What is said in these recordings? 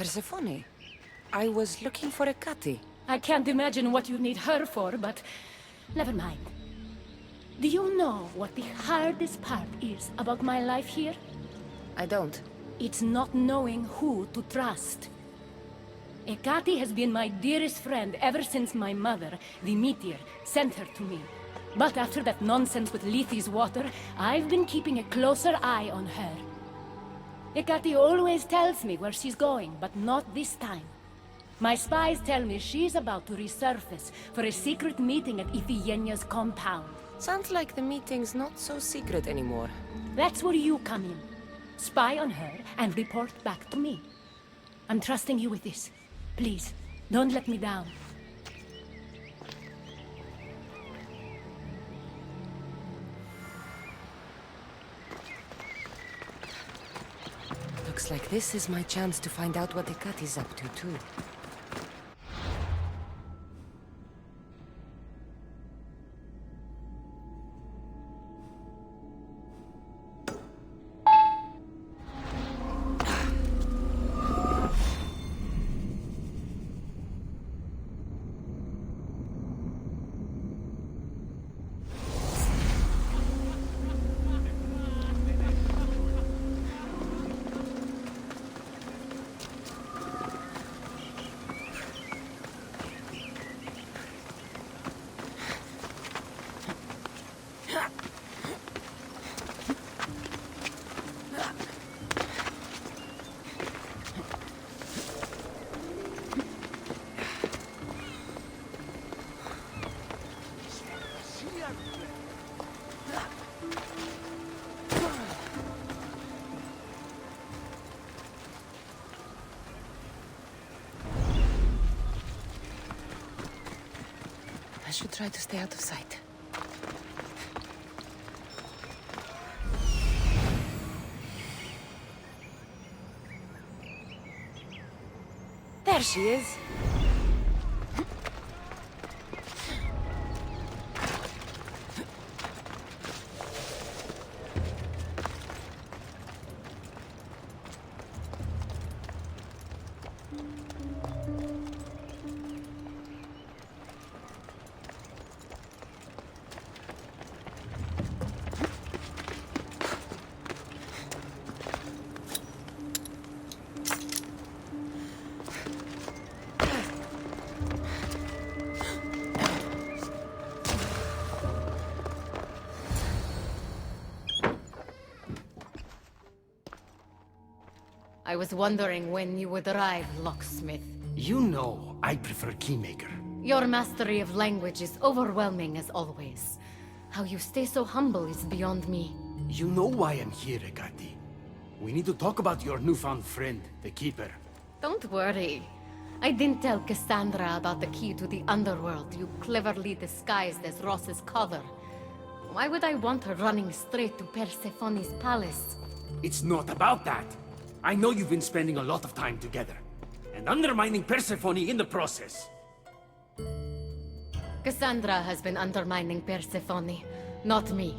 Persephone. I was looking for a Kati. I can't imagine what you need her for, but never mind. Do you know what the hardest part is about my life here? I don't. It's not knowing who to trust. Ekati has been my dearest friend ever since my mother, the meteor, sent her to me. But after that nonsense with Lethe's water, I've been keeping a closer eye on her. Ekati always tells me where she's going, but not this time. My spies tell me she's about to resurface for a secret meeting at Iphigenia's compound. Sounds like the meeting's not so secret anymore. That's where you come in. Spy on her and report back to me. I'm trusting you with this. Please, don't let me down. Looks like this is my chance to find out what Ekati's up to, too. I should try to stay out of sight. There she is. I was wondering when you would arrive, locksmith. You know, I prefer Keymaker. Your mastery of language is overwhelming as always. How you stay so humble is beyond me. You know why I'm here, Ekati. We need to talk about your newfound friend, the Keeper. Don't worry. I didn't tell Cassandra about the key to the Underworld you cleverly disguised as Ross's cover. Why would I want her running straight to Persephone's palace? It's not about that. I know you've been spending a lot of time together, and undermining Persephone in the process. Cassandra has been undermining Persephone, not me.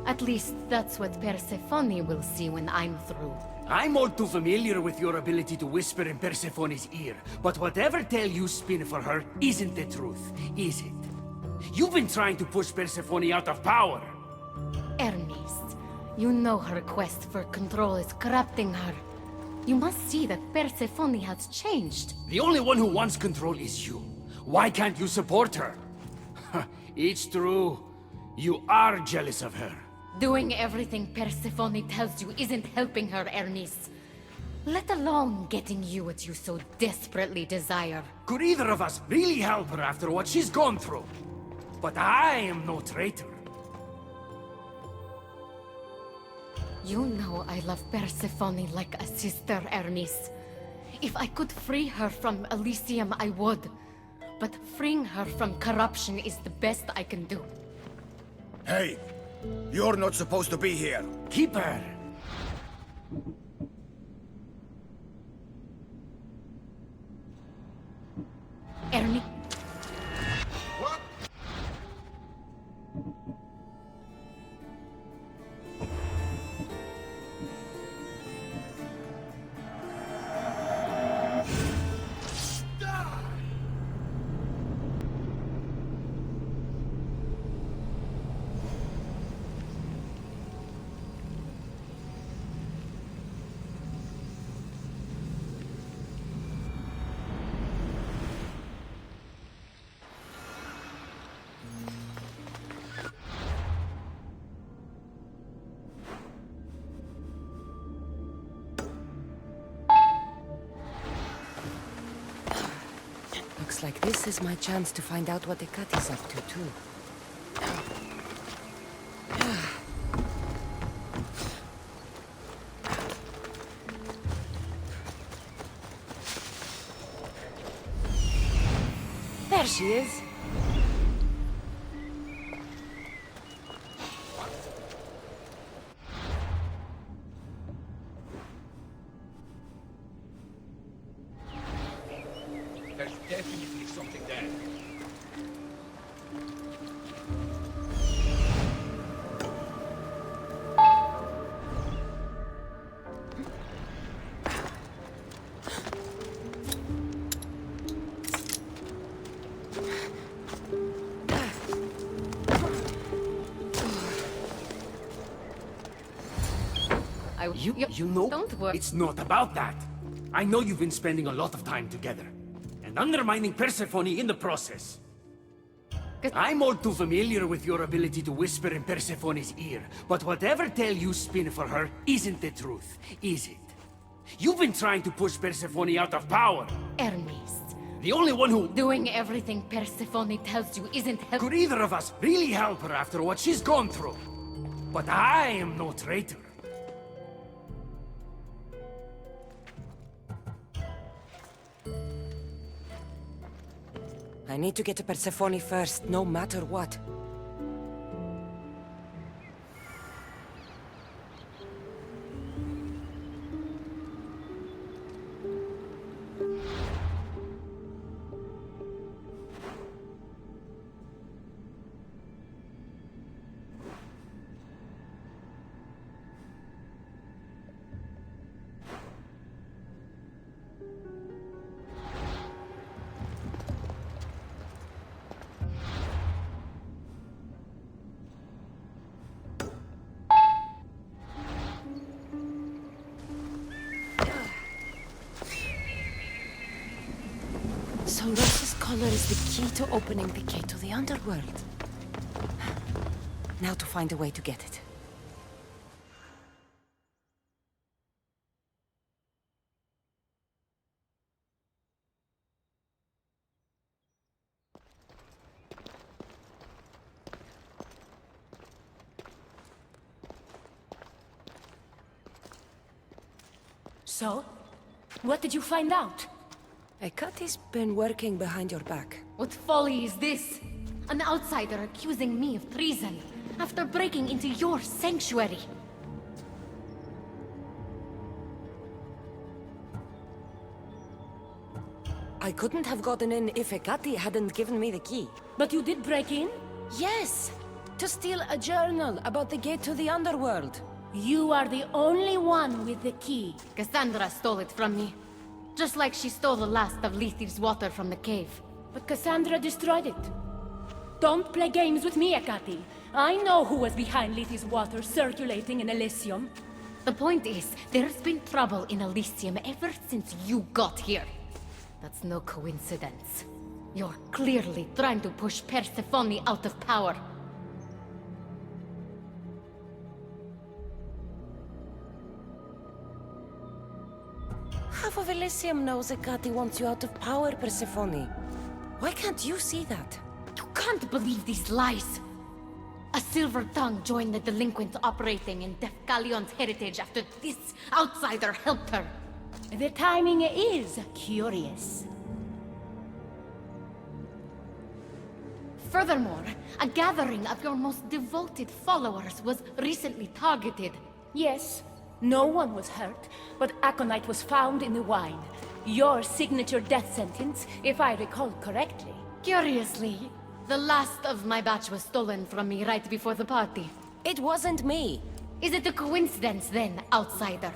At least that's what Persephone will see when I'm through. I'm all too familiar with your ability to whisper in Persephone's ear, but whatever tale you spin for her isn't the truth, is it? You've been trying to push Persephone out of power. Hermes, you know her quest for control is corrupting her. You must see that Persephone has changed. The only one who wants control is you. Why can't you support her? It's true. You are jealous of her. Doing everything Persephone tells you isn't helping her, Hermes. Let alone getting you what you so desperately desire. Could either of us really help her after what she's gone through? But I am no traitor. You know I love Persephone like a sister, Hermes. If I could free her from Elysium, I would. But freeing her from corruption is the best I can do. Hey! You're not supposed to be here! Keeper! Hermes... Looks like this is my chance to find out what Hekate's up to, too. There she is. There's definitely something there. You know, Don't worry. it's not about that. I know you've been spending a lot of time together, and undermining Persephone in the process. I'm all too familiar with your ability to whisper in Persephone's ear, but whatever tale you spin for her isn't the truth, is it? You've been trying to push Persephone out of power. Hermes, The only one who doing everything Persephone tells you isn't helping. could either of us really help her after what she's gone through. But I am no traitor. I need to get to Persephone first, no matter what. So Rose's color is the key to opening the gate to the Underworld. Now to find a way to get it. So? What did you find out? Hekate's been working behind your back. What folly is this? An outsider accusing me of treason after breaking into your sanctuary. I couldn't have gotten in if Hekate hadn't given me the key. But you did break in? Yes! To steal a journal about the gate to the Underworld. You are the only one with the key. Cassandra stole it from me. Just like she stole the last of Lethi's water from the cave. But Cassandra destroyed it. Don't play games with me, Hekate. I know who was behind Lethi's water circulating in Elysium. The point is, there's been trouble in Elysium ever since you got here. That's no coincidence. You're clearly trying to push Persephone out of power. Half of Elysium knows Hekate wants you out of power, Persephone. Why can't you see that? You can't believe these lies! A silver tongue joined the delinquents operating in Defcalion's heritage after this outsider helped her. The timing is curious. Furthermore, a gathering of your most devoted followers was recently targeted. Yes, no one was hurt, but aconite was found in the wine. Your signature death sentence, if I recall correctly. Curiously, the last of my batch was stolen from me right before the party. It wasn't me. Is it a coincidence then, outsider,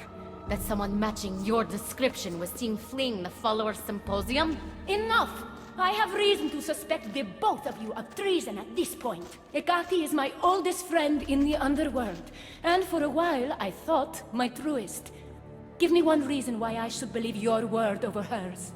that someone matching your description was seen fleeing the followers' symposium? Enough! I have reason to suspect the both of you of treason at this point. Hekate is my oldest friend in the Underworld, and for a while I thought my truest. Give me one reason why I should believe your word over hers.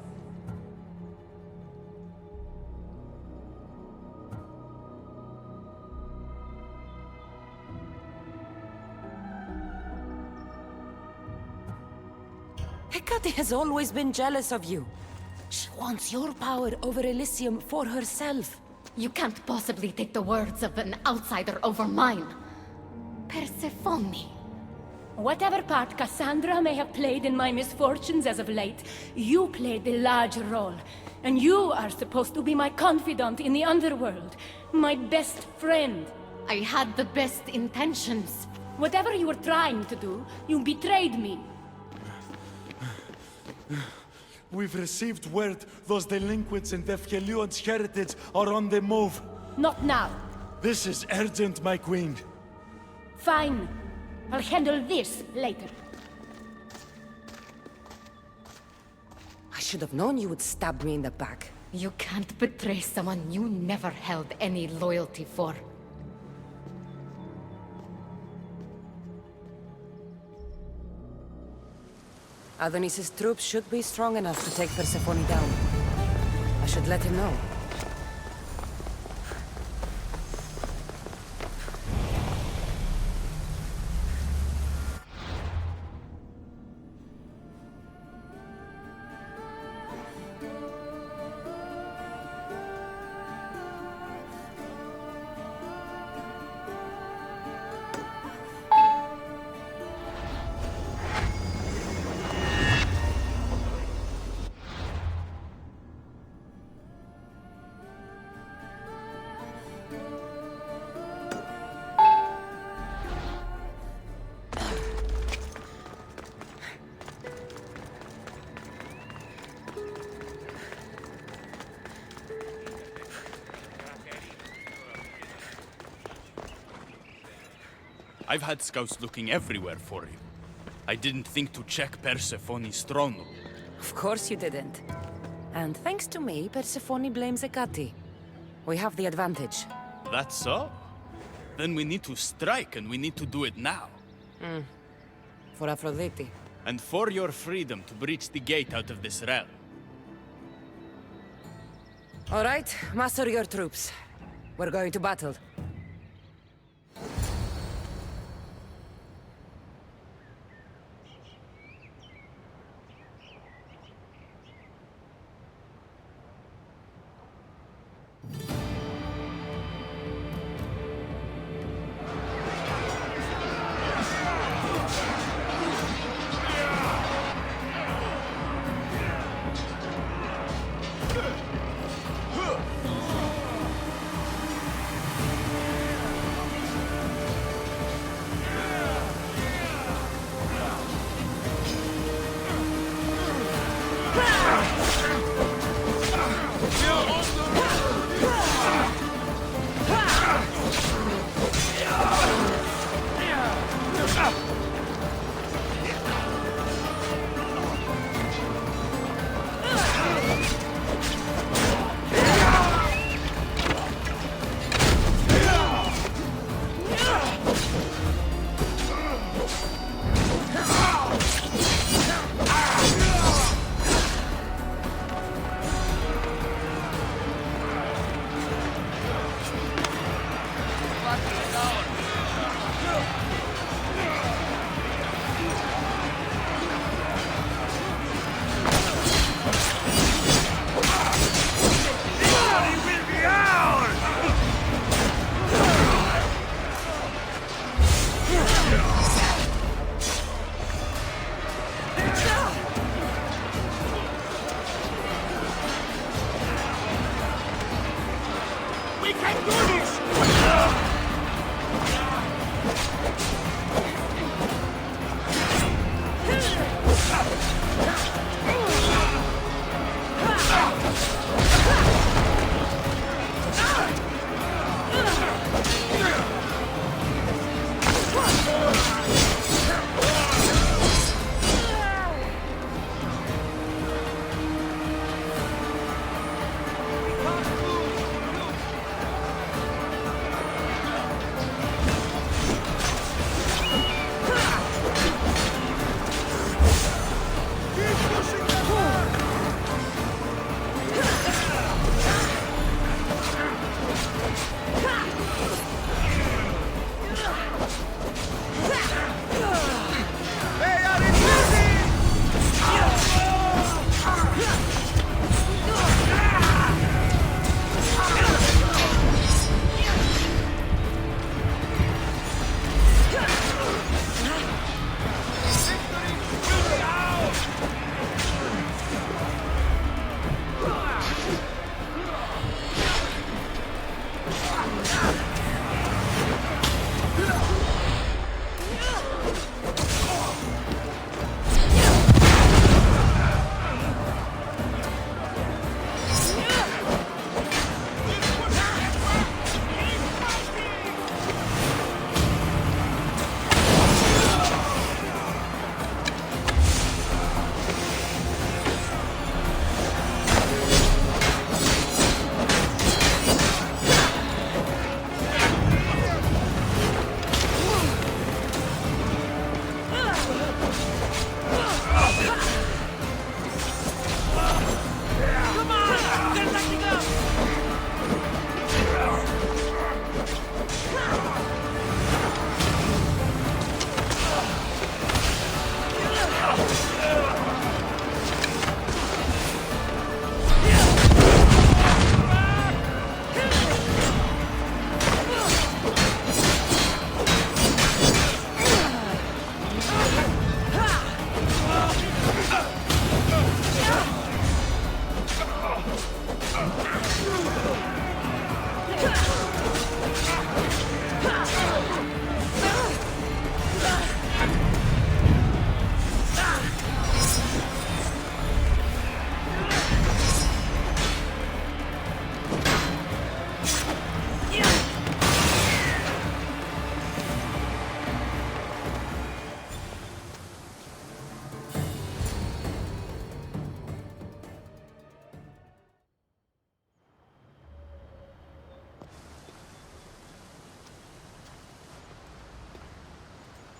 Hekate has always been jealous of you. She wants your power over Elysium for herself. You can't possibly take the words of an outsider over mine. Persephone. Whatever part Cassandra may have played in my misfortunes as of late, you played the larger role. And you are supposed to be my confidant in the Underworld. My best friend. I had the best intentions. Whatever you were trying to do, you betrayed me. We've received word those delinquents in Defkelion's heritage are on the move. Not now. This is urgent, my queen. Fine. I'll handle this later. I should have known you would stab me in the back. You can't betray someone you never held any loyalty for. Adonis's troops should be strong enough to take Persephone down. I should let him know. I've had scouts looking everywhere for you. I didn't think to check Persephone's throne room. Of course you didn't. And thanks to me, Persephone blames Hecate. We have the advantage. That's so? Then we need to strike, and we need to do it now. For Aphrodite. And for your freedom to breach the gate out of this realm. All right, muster your troops. We're going to battle.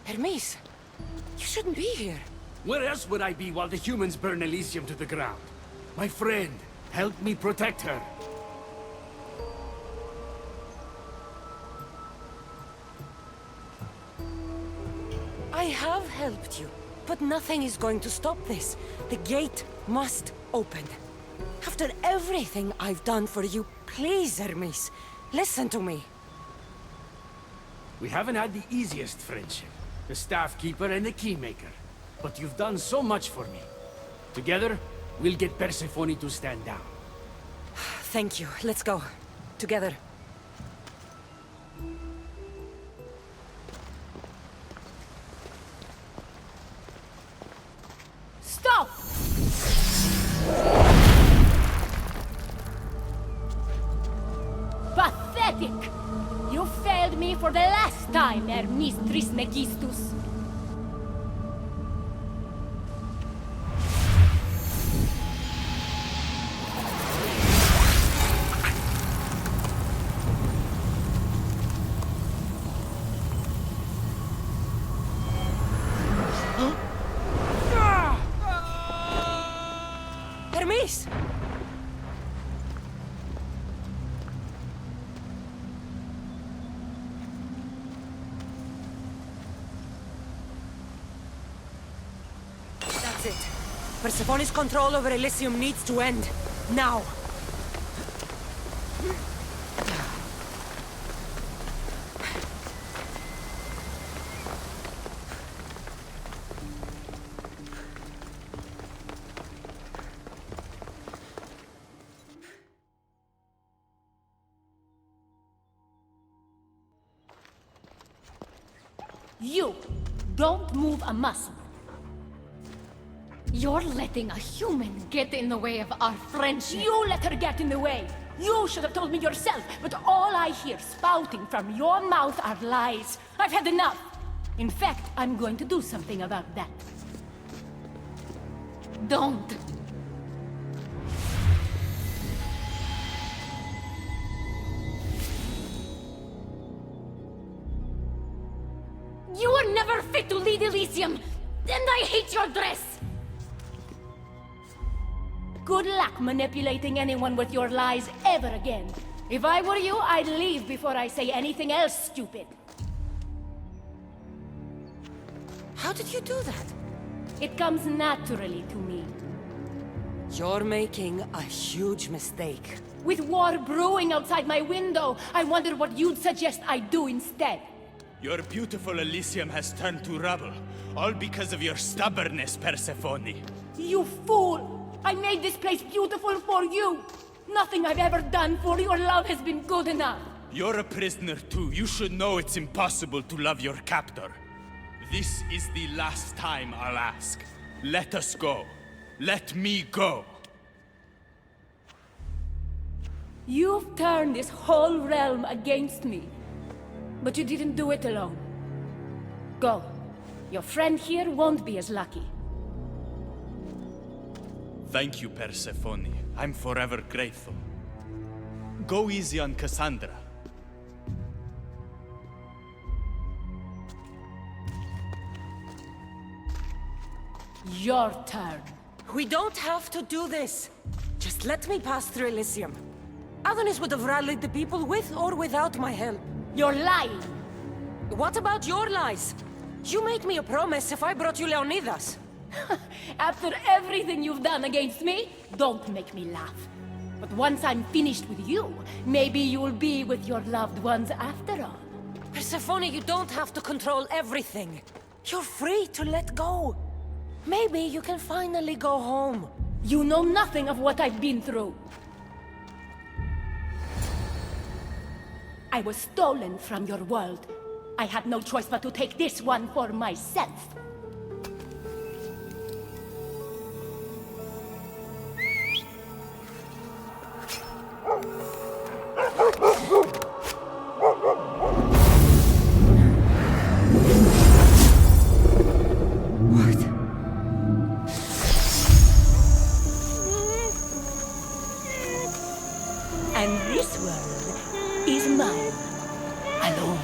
Hermes, you shouldn't be here. Where else would I be while the humans burn Elysium to the ground? My friend, help me protect her. I have helped you, but nothing is going to stop this. The gate must open. After everything I've done for you, please, Hermes, listen to me. We haven't had the easiest friendship. The staff keeper and the keymaker. But you've done so much for me. Together, we'll get Persephone to stand down. Thank you. Let's go. Together. Stop! Pathetic! You failed me for the last time, Hermes Trismegistus. Hermes! That's it. Persephone's control over Elysium needs to end. Now! You don't move a muscle. You're letting a human get in the way of our friendship. You let her get in the way. You should have told me yourself, but all I hear spouting from your mouth are lies. I've had enough. In fact, I'm going to do something about that. Don't. You were never fit to lead Elysium, and I hate your dress! Good luck manipulating anyone with your lies ever again. If I were you, I'd leave before I say anything else stupid. How did you do that? It comes naturally to me. You're making a huge mistake. With war brewing outside my window, I wonder what you'd suggest I do instead. Your beautiful Elysium has turned to rubble, all because of your stubbornness, Persephone. You fool! I made this place beautiful for you! Nothing I've ever done for your love has been good enough! You're a prisoner too. You should know it's impossible to love your captor. This is the last time I'll ask. Let us go. Let me go. You've turned this whole realm against me. But you didn't do it alone. Go. Your friend here won't be as lucky. Thank you, Persephone. I'm forever grateful. Go easy on Cassandra. Your turn. We don't have to do this. Just let me pass through Elysium. Adonis would have rallied the people with or without my help. You're lying! What about your lies? You made me a promise if I brought you Leonidas. After everything you've done against me, don't make me laugh. But once I'm finished with you, maybe you'll be with your loved ones after all. Persephone, you don't have to control everything. You're free to let go. Maybe you can finally go home. You know nothing of what I've been through. I was stolen from your world. I had no choice but to take this one for myself. What? And this world is mine. Alone.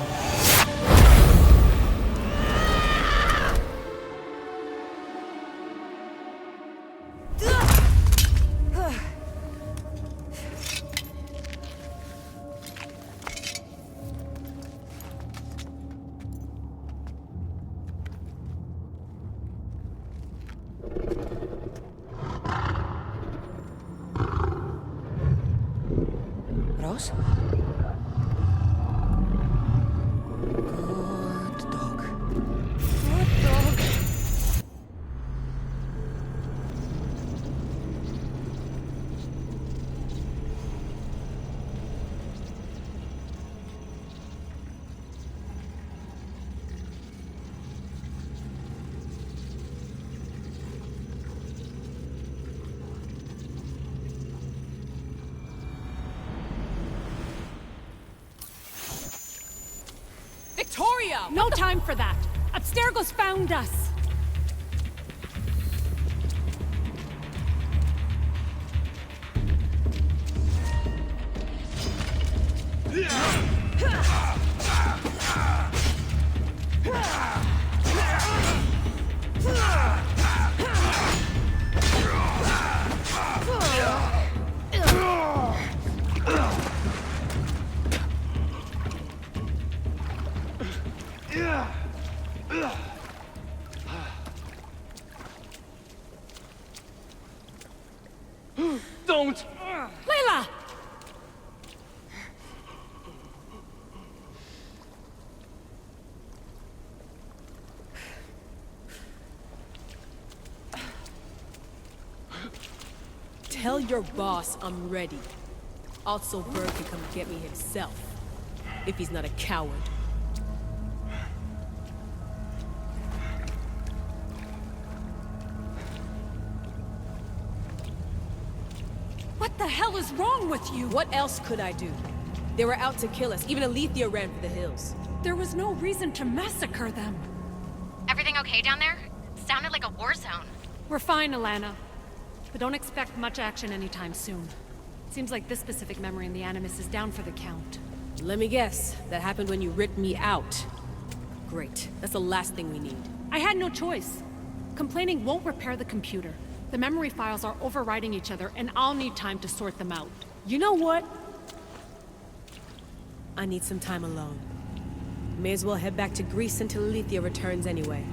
boss? Good dog. Good dog. Victoria! No time for that! Abstergo's found us! Don't! Layla! Tell your boss I'm ready. Also, Bird can come get me himself. If he's not a coward. What the hell is wrong with you? What else could I do? They were out to kill us. Even Elysia ran for the hills. There was no reason to massacre them. Everything okay down there? Sounded like a war zone. We're fine, Alana. But don't expect much action anytime soon. Seems like this specific memory in the Animus is down for the count. Let me guess. That happened when you ripped me out. Great. That's the last thing we need. I had no choice. Complaining won't repair the computer. The memory files are overriding each other, and I'll need time to sort them out. You know what? I need some time alone. May as well head back to Greece until Elysia returns anyway.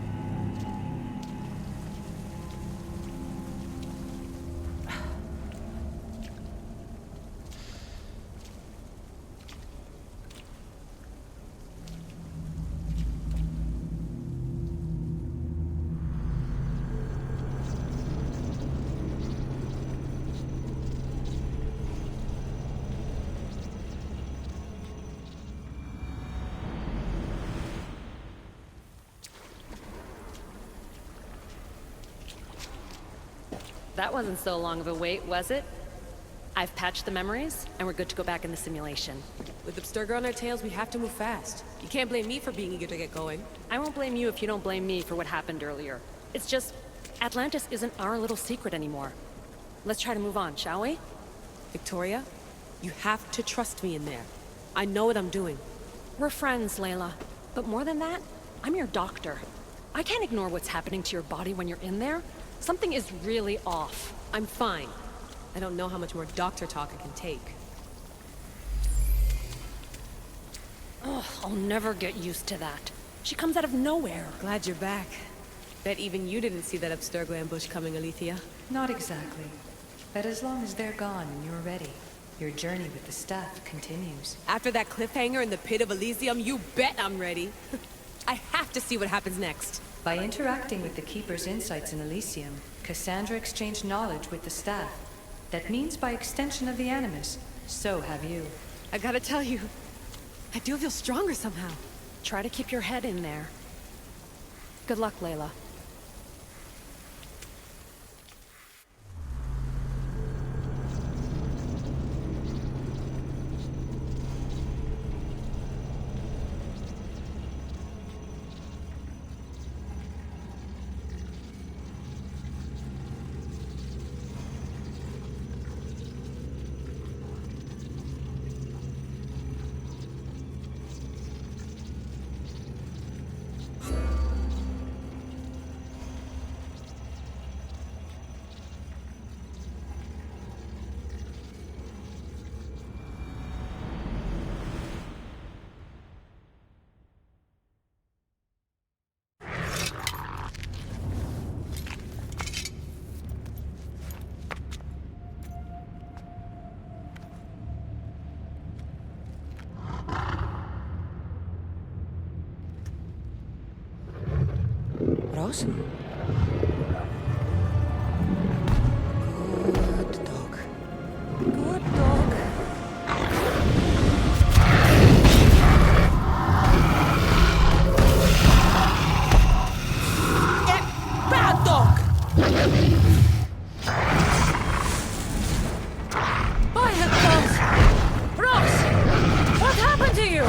That wasn't so long of a wait, was it? I've patched the memories, and we're good to go back in the simulation. With Abstergo on our tails, we have to move fast. You can't blame me for being eager to get going. I won't blame you if you don't blame me for what happened earlier. It's just, Atlantis isn't our little secret anymore. Let's try to move on, shall we? Victoria, you have to trust me in there. I know what I'm doing. We're friends, Layla. But more than that, I'm your doctor. I can't ignore what's happening to your body when you're in there. Something is really off. I'm fine. I don't know how much more doctor talk I can take. Ugh, I'll never get used to that. She comes out of nowhere. Glad you're back. Bet even you didn't see that Abstergo ambush coming, Elysia. Not exactly. But as long as they're gone and you're ready, your journey with the staff continues. After that cliffhanger in the pit of Elysium, you bet I'm ready. I have to see what happens next. By interacting with the Keeper's insights in Elysium, Cassandra exchanged knowledge with the staff. That means by extension of the Animus, so have you. I gotta tell you, I do feel stronger somehow. Try to keep your head in there. Good luck, Layla. Ross? Good dog. Good dog. Bad dog! By the gods! Ross! What happened to you?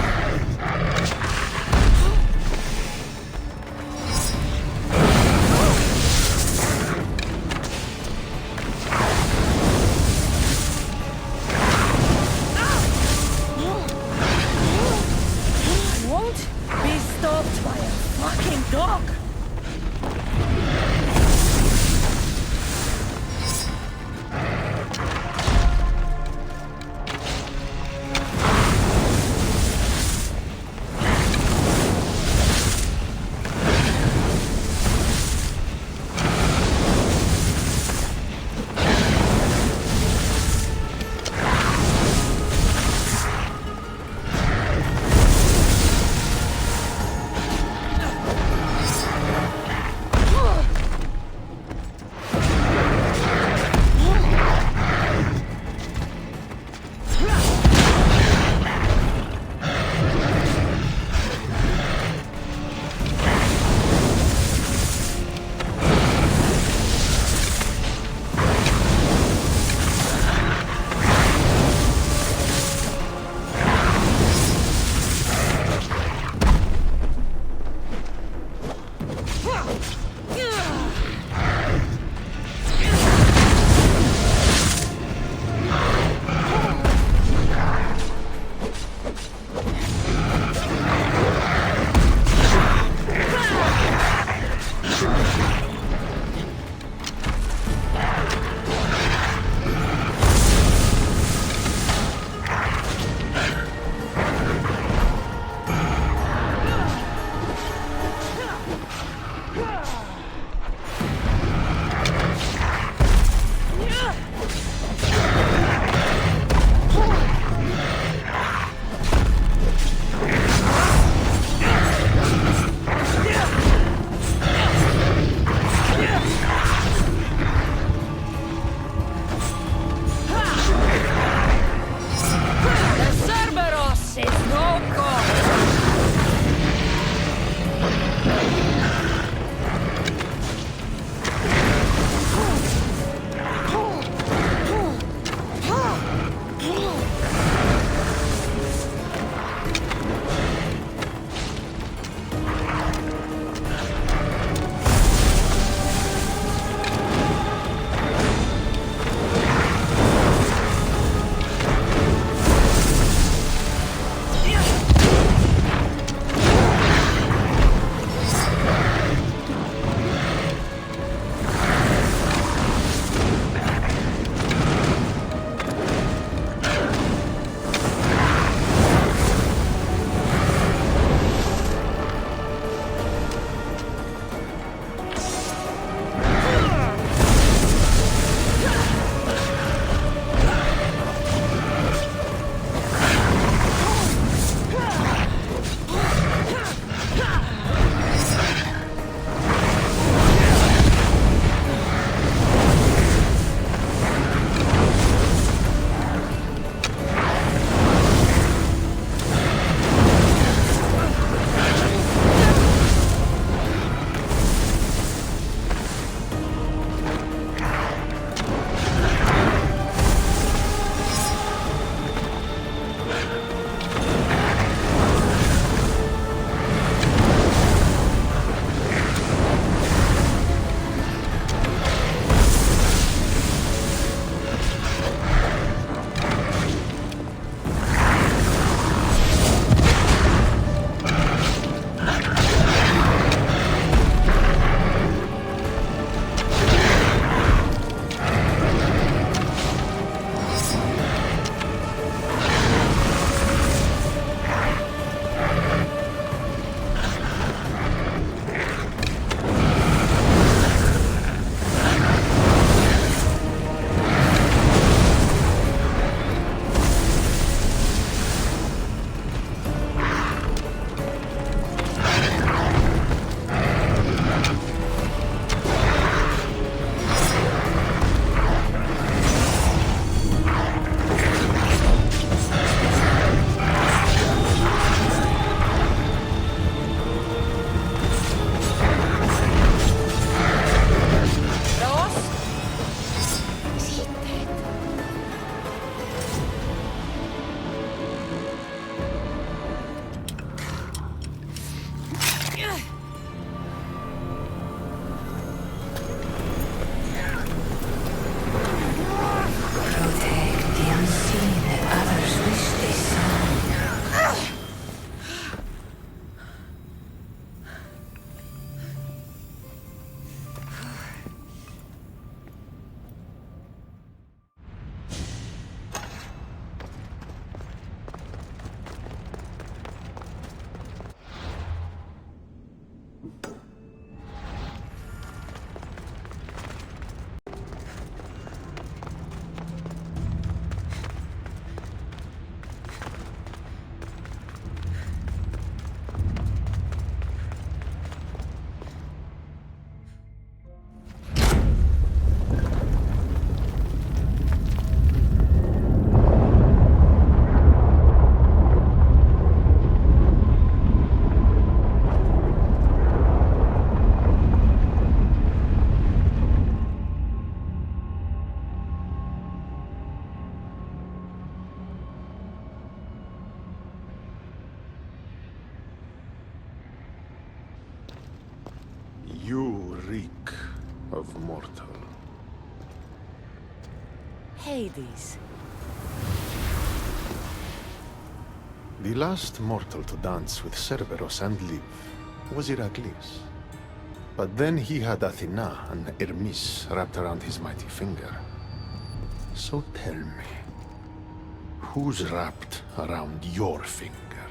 reek of mortal. Hades. The last mortal to dance with Cerberus and live was Heracles. But then he had Athena and Hermes wrapped around his mighty finger. So tell me, who's wrapped around your finger?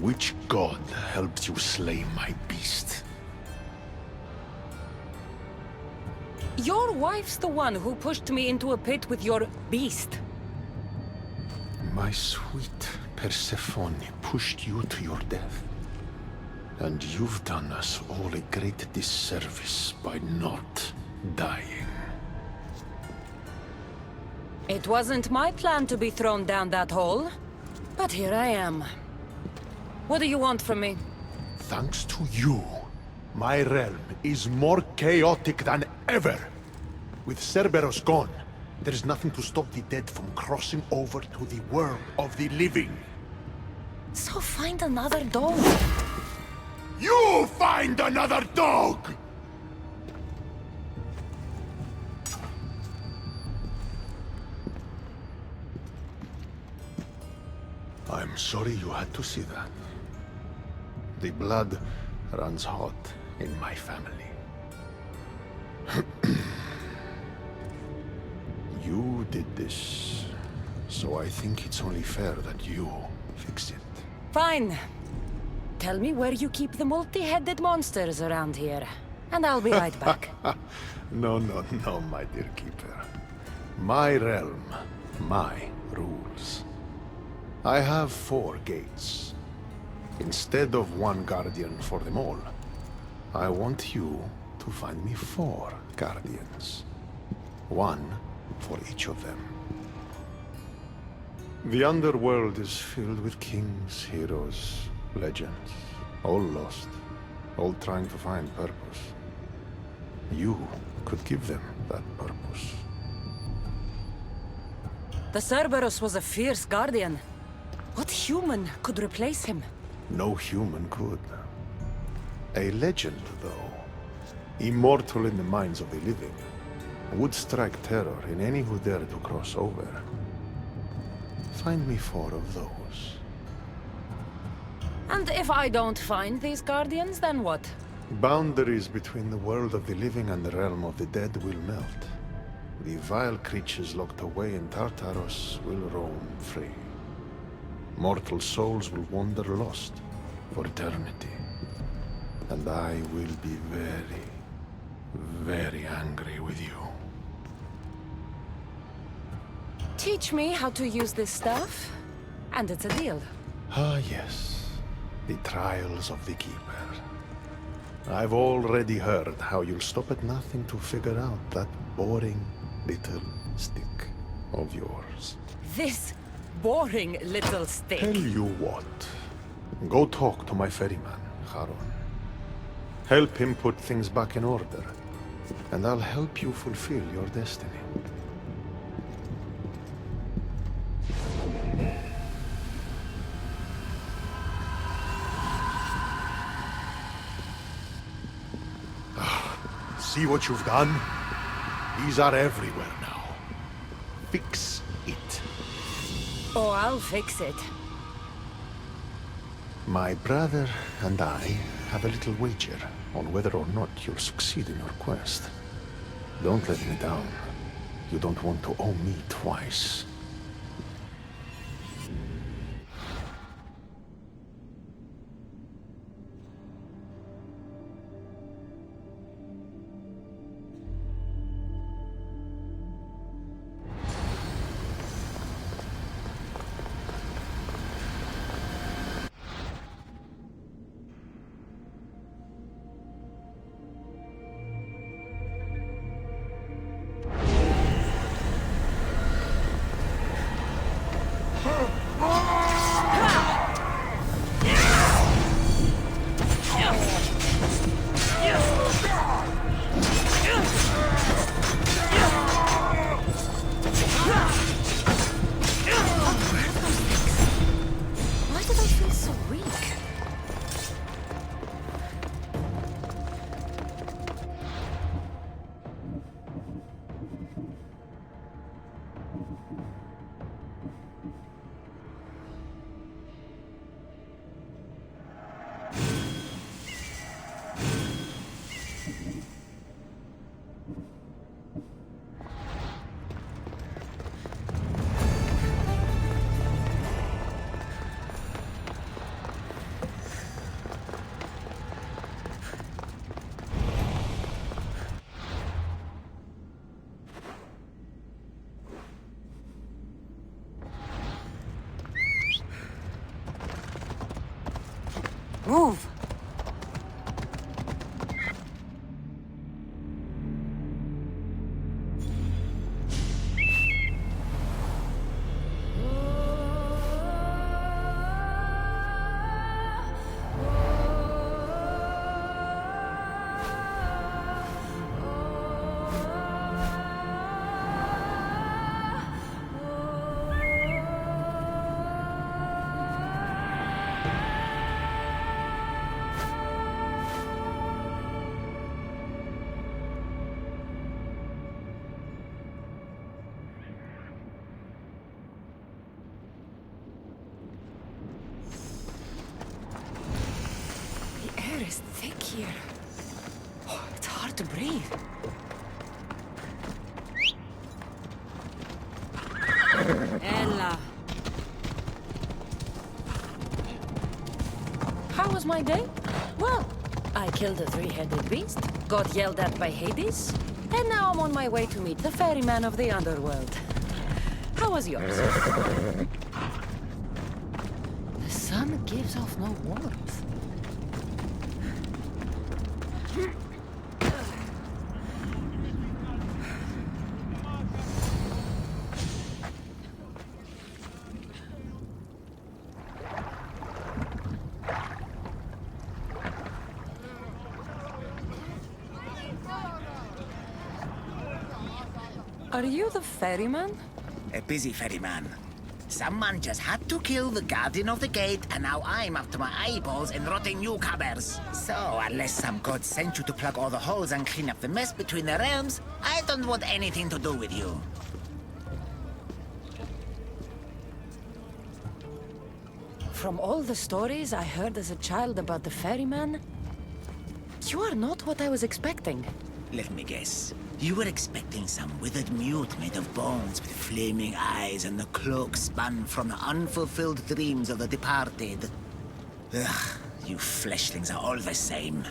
Which god helped you slay my beast? Your wife's the one who pushed me into a pit with your beast. My sweet Persephone pushed you to your death. And you've done us all a great disservice by not dying. It wasn't my plan to be thrown down that hole, but here I am. What do you want from me? Thanks to you, my realm is more chaotic than ever. With Cerberus gone, there's nothing to stop the dead from crossing over to the world of the living. So find another dog. You find another dog! I'm sorry you had to see that. The blood runs hot in my family. You did this, so I think it's only fair that you fix it. Fine. Tell me where you keep the multi-headed monsters around here, and I'll be right back. No, my dear keeper. My realm, my rules. I have 4 gates. Instead of 1 guardian for them all, I want you to find me 4 guardians. 1 for each of them. The Underworld is filled with kings, heroes, legends, all lost, all trying to find purpose. You could give them that purpose. The Cerberus was a fierce guardian. What human could replace him? No human could. A legend, though, immortal in the minds of the living, would strike terror in any who dare to cross over. Find me 4 of those. And if I don't find these guardians, then what? Boundaries between the world of the living and the realm of the dead will melt. The vile creatures locked away in Tartarus will roam free. Mortal souls will wander lost for eternity. And I will be very, very angry with you. Teach me how to use this stuff, and it's a deal. Ah, yes. The trials of the Keeper. I've already heard how you'll stop at nothing to figure out that boring little stick of yours. This boring little stick. Tell you what. Go talk to my ferryman, Charon. Help him put things back in order, and I'll help you fulfill your destiny. See what you've done? These are everywhere now. Fix it. Oh, I'll fix it. My brother and I have a little wager on whether or not you'll succeed in your quest. Don't let me down. You don't want to owe me twice. Move! The air is thick here. Oh, it's hard to breathe. Ella. How was my day? Well, I killed a three-headed beast, got yelled at by Hades, and now I'm on my way to meet the ferryman of the Underworld. How was yours? The sun gives off no warmth. Are you the ferryman? A busy ferryman. Someone just had to kill the guardian of the gate, and now I'm up to my eyeballs in rotting newcomers. So, unless some god sent you to plug all the holes and clean up the mess between the realms, I don't want anything to do with you. From all the stories I heard as a child about the ferryman, you are not what I was expecting. Let me guess. You were expecting some withered mute made of bones with flaming eyes and the cloak spun from the unfulfilled dreams of the departed. Ugh, you fleshlings are all the same.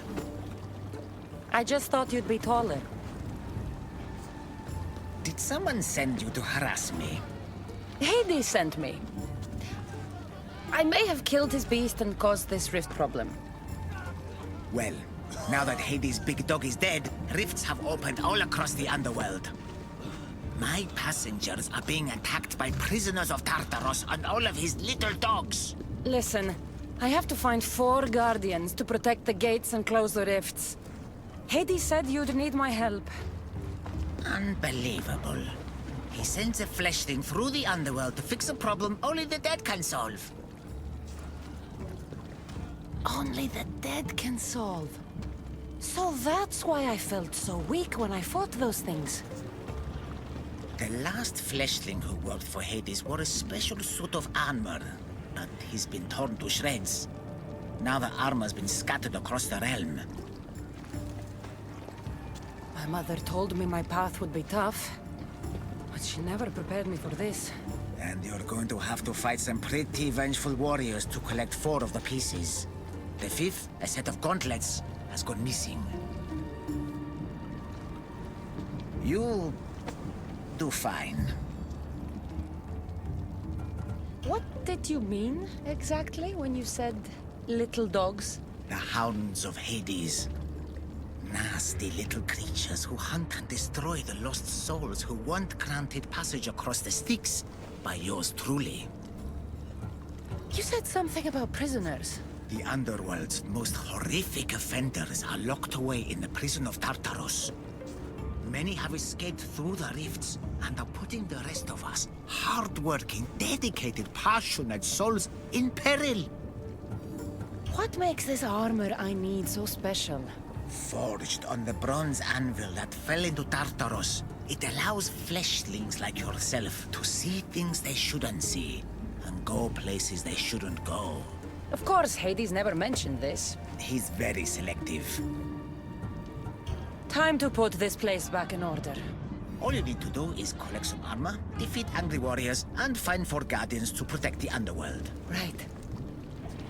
I just thought you'd be taller. Did someone send you to harass me? Hades sent me. I may have killed his beast and caused this rift problem. Well, now that Hades' big dog is dead, rifts have opened all across the Underworld. My passengers are being attacked by prisoners of Tartaros and all of his little dogs. Listen, I have to find 4 guardians to protect the gates and close the rifts. Hades said you'd need my help. Unbelievable. He sends a fleshling through the Underworld to fix a problem only the dead can solve. Only the dead can solve. So that's why I felt so weak when I fought those things. The last fleshling who worked for Hades wore a special suit of armor, but he's been torn to shreds. Now the armor's been scattered across the realm. My mother told me my path would be tough, but she never prepared me for this. And you're going to have to fight some pretty vengeful warriors to collect 4 of the pieces. The 5th, a set of gauntlets, has gone missing. You'll do fine. What did you mean, exactly, when you said little dogs? The hounds of Hades. Nasty little creatures who hunt and destroy the lost souls who weren't granted passage across the Styx by yours truly. You said something about prisoners. The Underworld's most horrific offenders are locked away in the prison of Tartaros. Many have escaped through the rifts and are putting the rest of us, hard-working, dedicated, passionate souls, in peril. What makes this armor I need so special? Forged on the bronze anvil that fell into Tartaros, it allows fleshlings like yourself to see things they shouldn't see and go places they shouldn't go. Of course, Hades never mentioned this. He's very selective. Time to put this place back in order. All you need to do is collect some armor, defeat angry warriors, and find 4 guardians to protect the Underworld. Right.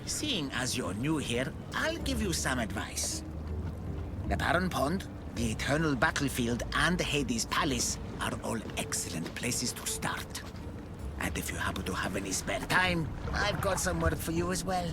Seeing as you're new here, I'll give you some advice. The Barren Pond, the Eternal Battlefield, and Hades' Palace are all excellent places to start. And if you happen to have any spare time, I've got some work for you as well.